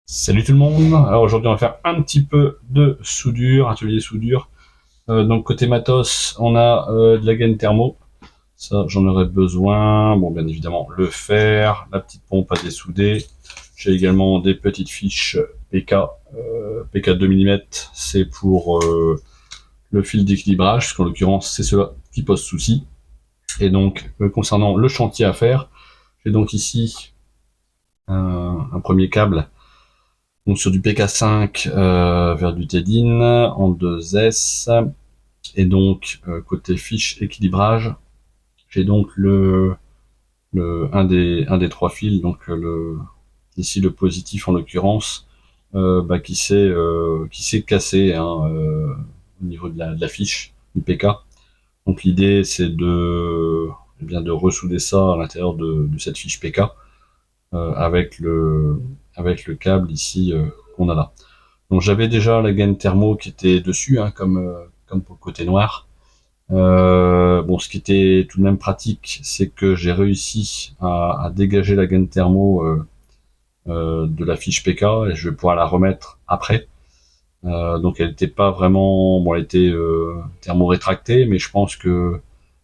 Salut tout le monde. Alors aujourd'hui on va faire un petit peu de soudure, atelier soudure. Donc côté matos, on a de la gaine thermo. Ça j'en aurais besoin. Bon bien évidemment le fer, la petite pompe à dessouder. J'ai également des petites fiches PK, PK 2 mm. C'est pour le fil d'équilibrage, parce qu'en l'occurrence c'est cela qui pose souci. Et donc concernant le chantier à faire, j'ai donc ici un premier câble donc sur du PK5 vers du Tedin en 2S. Et donc côté fiche équilibrage, j'ai donc un des trois fils, donc ici le positif en l'occurrence, qui s'est cassé au niveau de la fiche du PK. Donc l'idée c'est de ressouder ça à l'intérieur de cette fiche PK avec le câble ici qu'on a là. Donc j'avais déjà la gaine thermo qui était dessus, comme pour le côté noir. Bon, ce qui était tout de même pratique, c'est que j'ai réussi à dégager la gaine thermo de la fiche PK et je vais pouvoir la remettre après. Donc elle n'était pas vraiment, bon, elle était thermo-rétractée, mais je pense que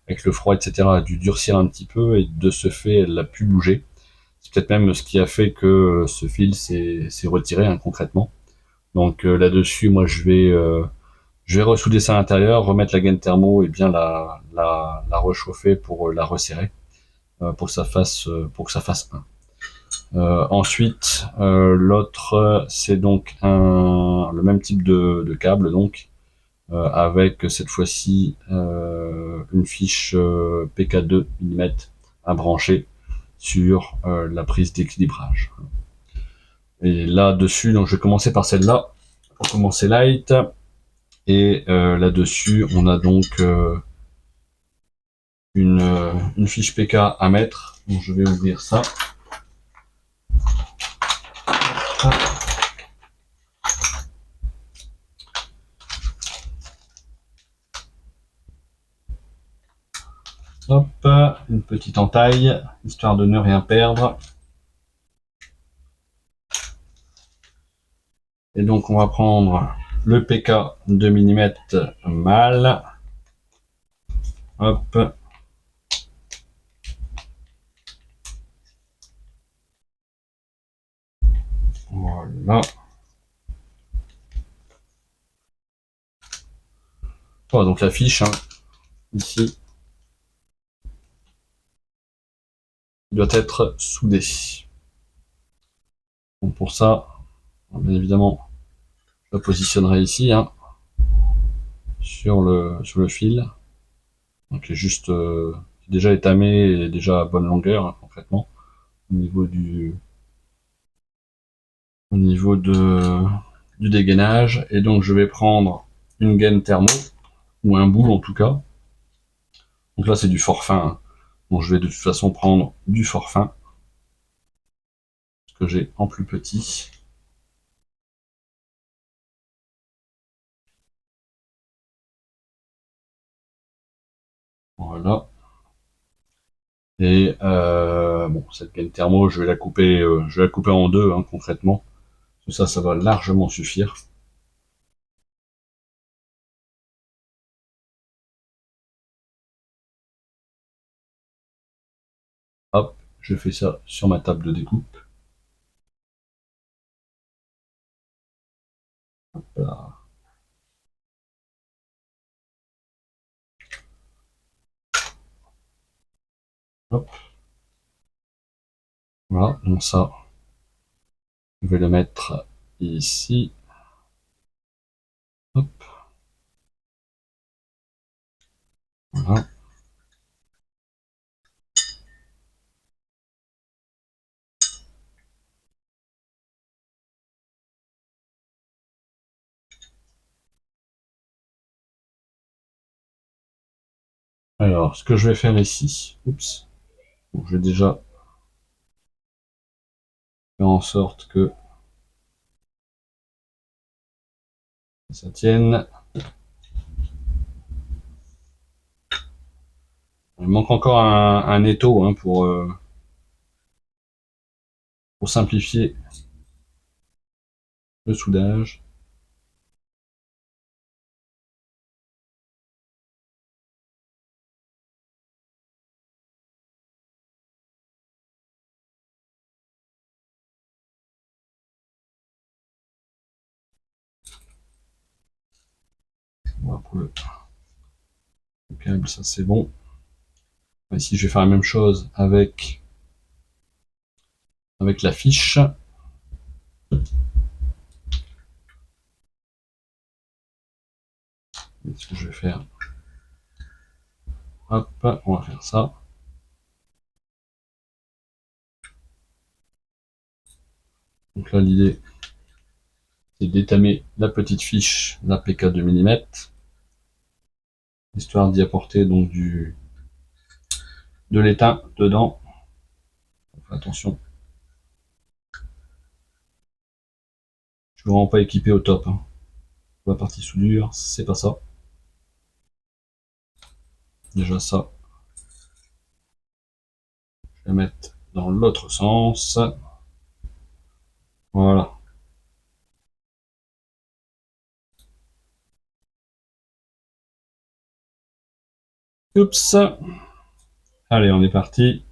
avec le froid, etc., elle a dû durcir un petit peu et de ce fait, elle a pu bouger. C'est peut-être même ce qui a fait que ce fil s'est retiré concrètement. Donc là-dessus, moi, je vais ressouder ça à l'intérieur, remettre la gaine thermo et bien la rechauffer pour la resserrer, pour que ça fasse un. Ensuite, l'autre, c'est donc le même type de câble, donc avec cette fois-ci une fiche PK2 mm à brancher sur la prise d'équilibrage. Et là-dessus, donc je vais commencer par celle-là pour commencer light. Et là-dessus, on a donc une fiche PK à mettre. Donc je vais ouvrir ça. Hop, une petite entaille, histoire de ne rien perdre. Et donc on va prendre le PK 2 mm mâle. Hop. Voilà. Voilà, donc la fiche, ici, doit être soudée. Donc pour ça, bien évidemment, je la positionnerai ici, sur le fil. Donc juste déjà étamé et déjà à bonne longueur, concrètement, au niveau du dégainage. Et donc je vais prendre une gaine thermo, ou un bout en tout cas. Donc là c'est du forfin. Donc je vais de toute façon prendre du forfin, ce que j'ai en plus petit. Voilà. Et bon, cette gaine thermo, je vais la couper en deux, concrètement. Tout ça, ça va largement suffire. Hop, je fais ça sur ma table de découpe. Hop là. Hop. Voilà, donc ça, je vais le mettre ici. Hop, voilà. Alors, ce que je vais faire ici, oups, bon, je vais déjà faire en sorte que ça tienne. Il manque encore un étau pour simplifier le soudage. Voilà pour le câble, ça c'est bon. Ici, je vais faire la même chose avec la fiche. Et ce que je vais faire, hop, on va faire ça. Donc là, l'idée, c'est d'étamer la petite fiche d'APK 2 mm, histoire d'y apporter donc de l'étain dedans. Attention, je suis vraiment pas équipé au top. Hein. La partie soudure, c'est pas ça. Déjà ça, je vais mettre dans l'autre sens. Voilà. Oups. Allez, on est parti.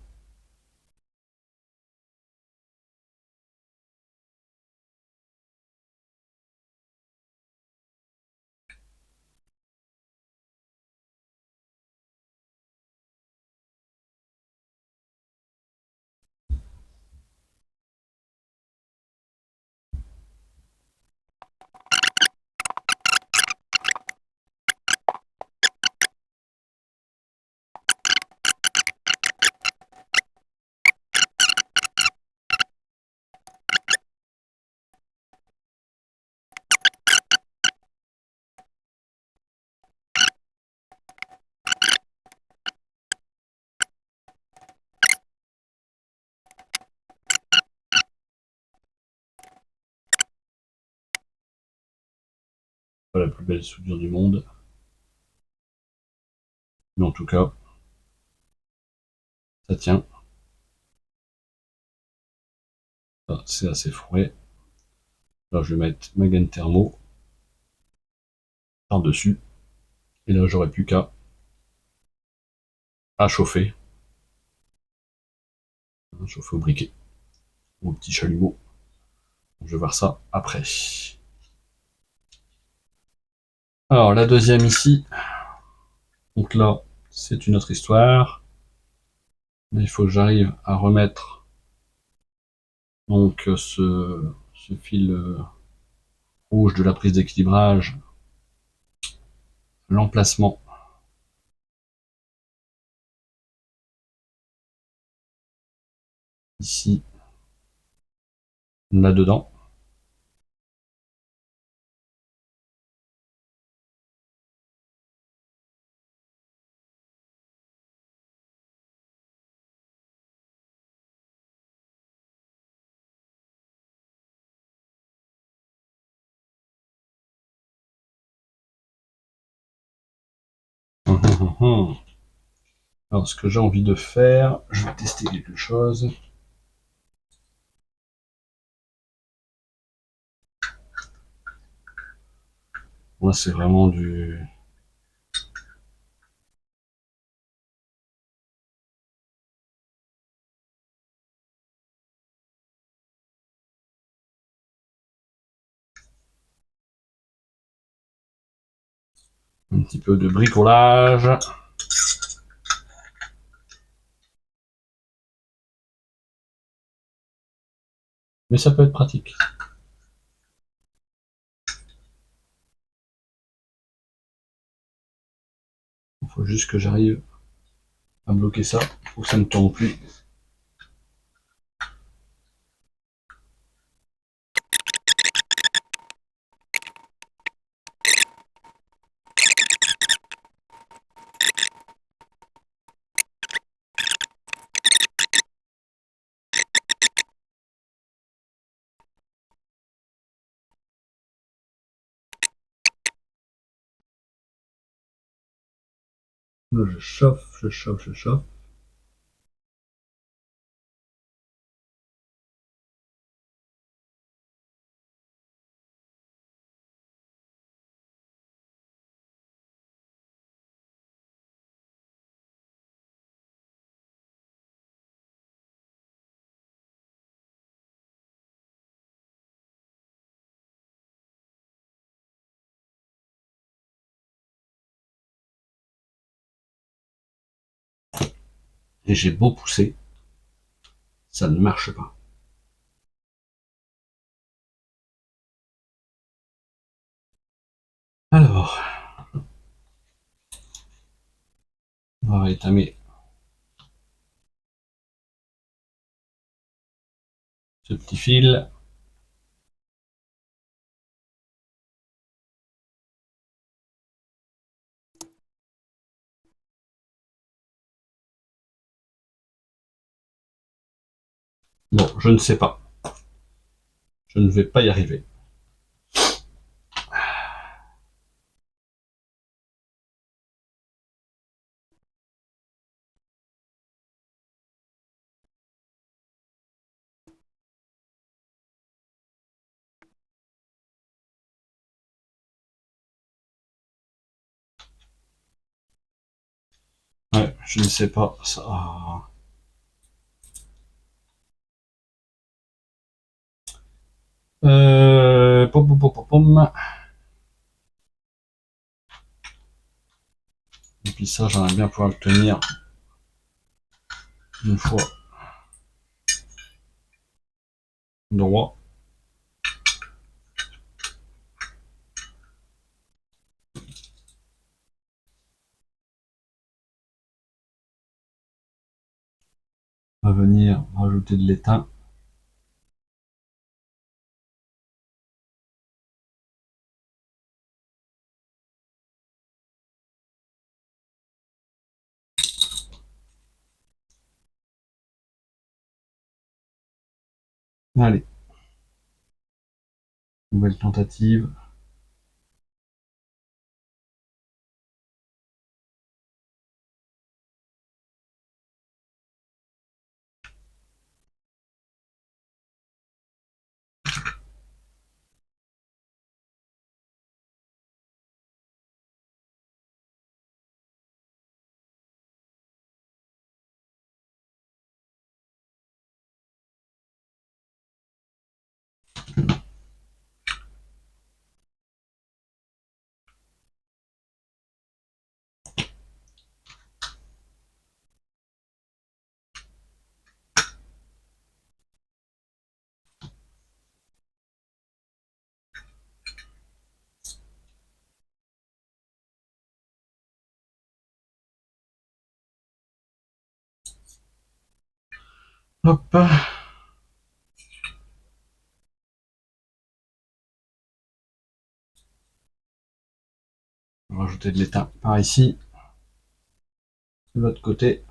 Pas la plus belle soudure du monde. Mais en tout cas, ça tient. Ah, c'est assez frais. Là, je vais mettre ma gaine thermo par-dessus. Et là, j'aurai plus qu'à chauffer. Chauffer au briquet. Au petit chalumeau. Je vais voir ça après. Alors, la deuxième ici. Donc là, c'est une autre histoire. Mais il faut que j'arrive à remettre donc ce fil rouge de la prise d'équilibrage, l'emplacement ici, là-dedans. Alors, ce que j'ai envie de faire, je vais tester quelque chose. Moi, c'est vraiment un petit peu de bricolage. Mais ça peut être pratique. Il faut juste que j'arrive à bloquer ça pour que ça ne tombe plus. Là, je chauffe, je chauffe, je chauffe. Et j'ai beau pousser, ça ne marche pas. Alors, on va rétamer ce petit fil. Bon, je ne sais pas. Je ne vais pas y arriver. Ouais, je ne sais pas. Ça. Pom, pom, pom, pom, pom. Et puis ça, j'aimerais bien pouvoir le tenir une fois droit. On va venir rajouter de l'étain. Allez, nouvelle tentative. Hop. On va rajouter de l'étain par ici. De l'autre côté.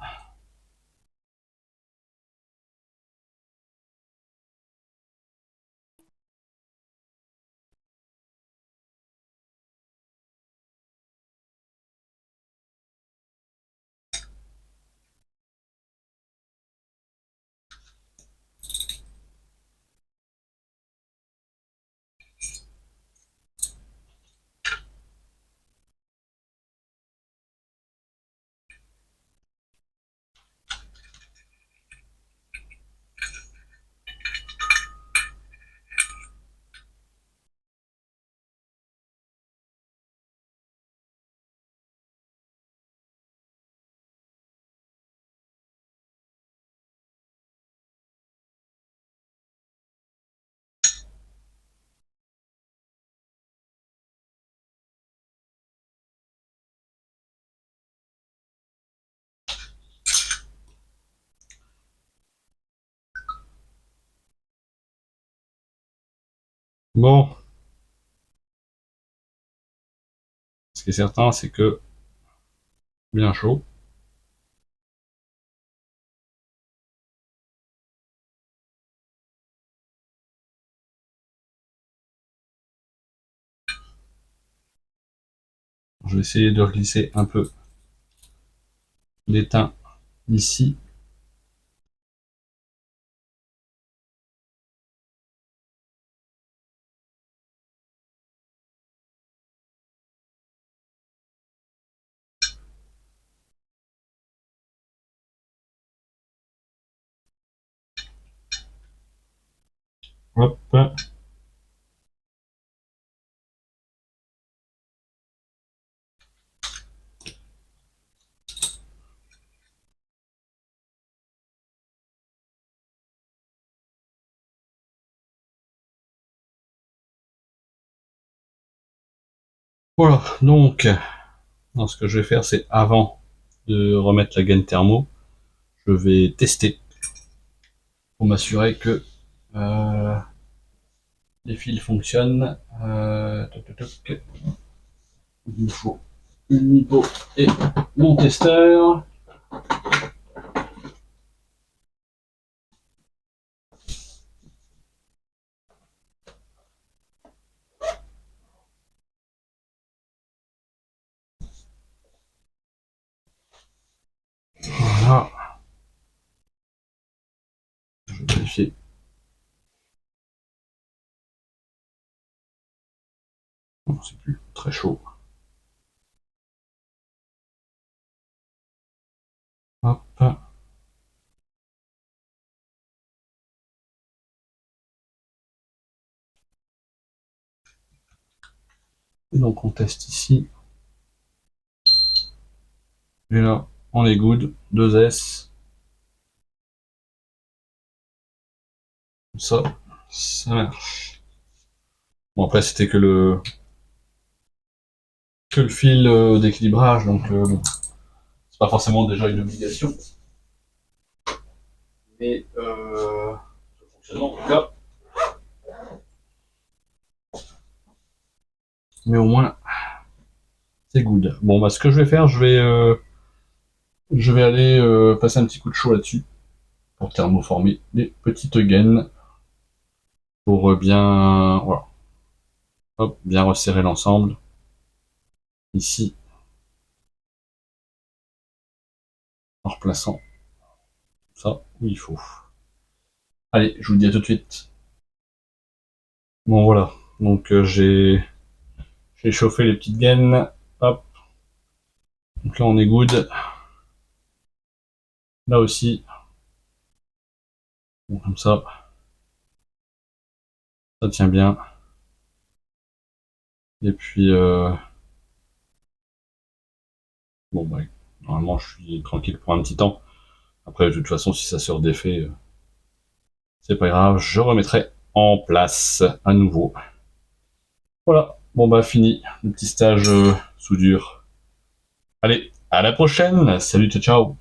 Bon, ce qui est certain, c'est que bien chaud. Je vais essayer de glisser un peu d'étain ici. Hop. Voilà, donc, ce que je vais faire, c'est avant de remettre la gaine thermo, je vais tester pour m'assurer que les fils fonctionnent. Toc, toc, toc. Il me faut une lipo et mon testeur. Voilà. Je vais vérifier. Non, c'est plus très chaud. Hop. Et donc on teste ici. Et là, on est good. 2S. Ça marche. Bon, après, c'était que le fil d'équilibrage, donc bon, c'est pas forcément déjà une obligation. Mais ça fonctionne en tout cas. Mais au moins, c'est good. Bon, bah, ce que je vais faire, je vais aller passer un petit coup de chaud là-dessus pour thermoformer des petites gaines pour bien, voilà, hop, bien resserrer l'ensemble ici en replaçant ça où il faut. Allez, je vous dis à tout de suite. Bon voilà, donc j'ai chauffé les petites gaines, hop, donc là on est good. Là aussi, bon, comme ça tient bien. Et puis bon bah normalement je suis tranquille pour un petit temps. Après de toute façon si ça se redéfait, c'est pas grave, je remettrai en place à nouveau. Voilà, bon bah fini le petit stage soudure. Allez, à la prochaine, salut, ciao ciao.